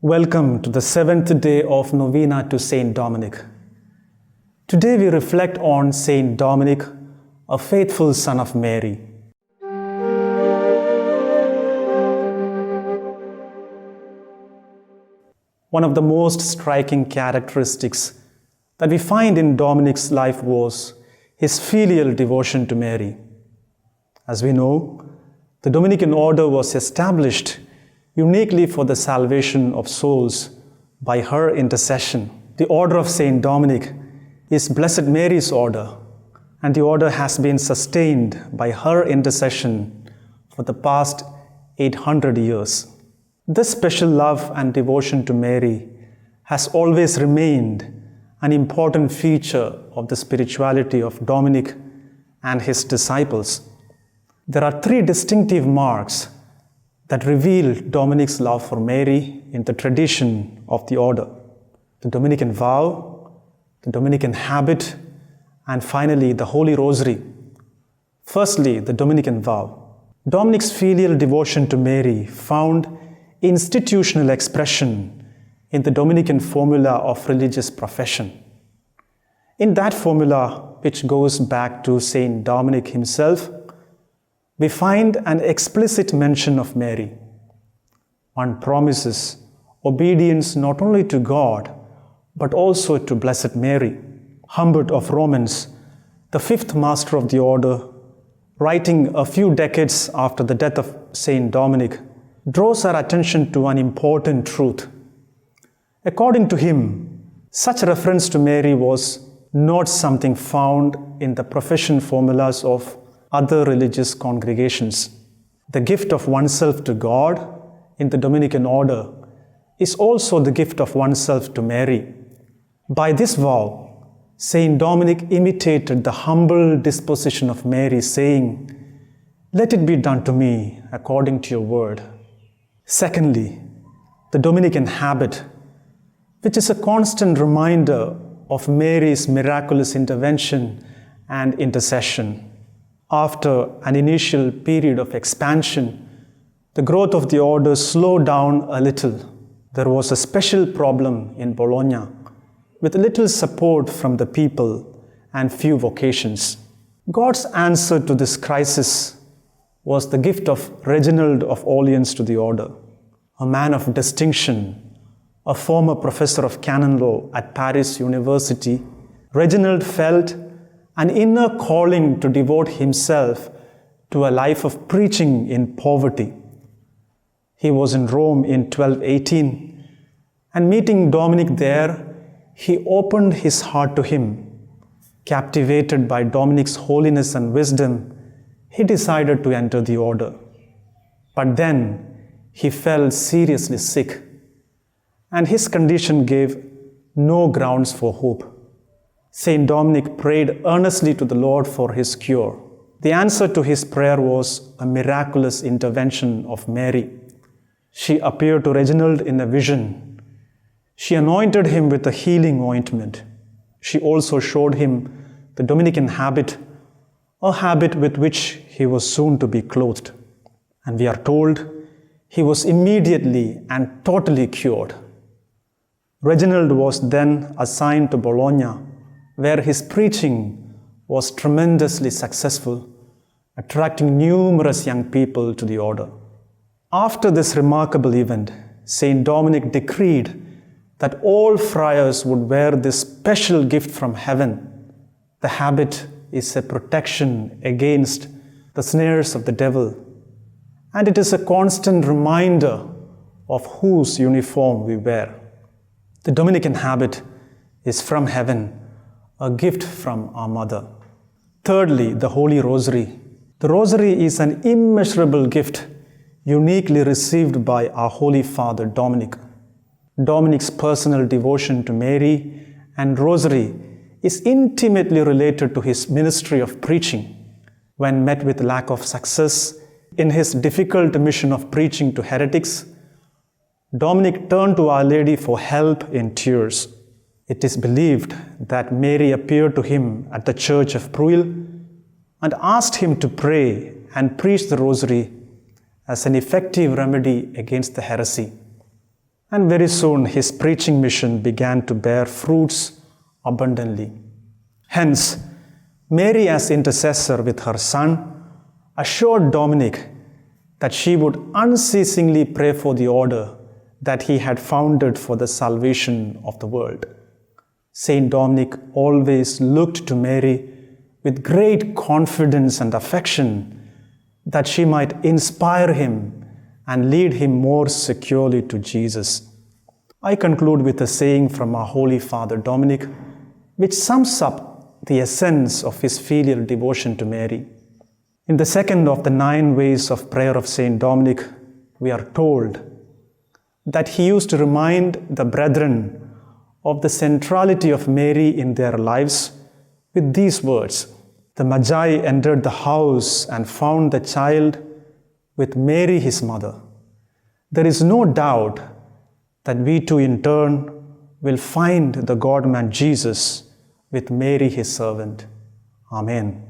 Welcome to the 7th day of Novena to Saint Dominic. Today we reflect on Saint Dominic, a faithful son of Mary. One of the most striking characteristics that we find in Dominic's life was his filial devotion to Mary. As we know, the Dominican order was established uniquely for the salvation of souls by her intercession. The order of Saint Dominic is Blessed Mary's order, and the order has been sustained by her intercession for the past 800 years. This special love and devotion to Mary has always remained an important feature of the spirituality of Dominic and his disciples. There are three distinctive marks that reveal Dominic's love for Mary in the tradition of the order: the Dominican vow, the Dominican habit, and finally the Holy Rosary. Firstly, the Dominican vow. Dominic's filial devotion to Mary found institutional expression in the Dominican formula of religious profession. In that formula, which goes back to Saint Dominic himself, we find an explicit mention of Mary. One promises obedience not only to God, but also to Blessed Mary. Humbert of Romans, the fifth master of the order, writing a few decades after the death of Saint Dominic, draws our attention to an important truth. According to him, such reference to Mary was not something found in the profession formulas of other religious congregations. The gift of oneself to God in the Dominican order is also the gift of oneself to Mary. By this vow, Saint Dominic imitated the humble disposition of Mary, saying, "Let it be done to me according to your word." Secondly, the Dominican habit, which is a constant reminder of Mary's miraculous intervention and intercession. After an initial period of expansion, the growth of the order slowed down a little. There was a special problem in Bologna, with little support from the people and few vocations. God's answer to this crisis was the gift of Reginald of Orleans to the order, a man of distinction, a former professor of canon law at Paris University. Reginald felt an inner calling to devote himself to a life of preaching in poverty. He was in Rome in 1218, and meeting Dominic there, he opened his heart to him. Captivated by Dominic's holiness and wisdom, he decided to enter the order. But then he fell seriously sick, and his condition gave no grounds for hope. Saint Dominic prayed earnestly to the Lord for his cure. The answer to his prayer was a miraculous intervention of Mary. She appeared to Reginald in a vision. She anointed him with a healing ointment. She also showed him the Dominican habit, a habit with which he was soon to be clothed. And we are told he was immediately and totally cured. Reginald was then assigned to Bologna, where his preaching was tremendously successful, attracting numerous young people to the order. After this remarkable event, Saint Dominic decreed that all friars would wear this special gift from heaven. The habit is a protection against the snares of the devil, and it is a constant reminder of whose uniform we wear. The Dominican habit is from heaven, a gift from our Mother. Thirdly, the Holy Rosary. The Rosary is an immeasurable gift uniquely received by our Holy Father Dominic. Dominic's personal devotion to Mary and Rosary is intimately related to his ministry of preaching. When met with lack of success in his difficult mission of preaching to heretics, Dominic turned to Our Lady for help in tears. It is believed that Mary appeared to him at the church of Pruil and asked him to pray and preach the Rosary as an effective remedy against the heresy. And very soon his preaching mission began to bear fruits abundantly. Hence, Mary, as intercessor with her son, assured Dominic that she would unceasingly pray for the order that he had founded for the salvation of the world. Saint Dominic always looked to Mary with great confidence and affection that she might inspire him and lead him more securely to Jesus. I conclude with a saying from our Holy Father Dominic, which sums up the essence of his filial devotion to Mary. In the second of the 9 ways of prayer of Saint Dominic, we are told that he used to remind the brethren of the centrality of Mary in their lives with these words: "The Magi entered the house and found the child with Mary his mother." There is no doubt that we too in turn will find the God-man Jesus with Mary his servant. Amen.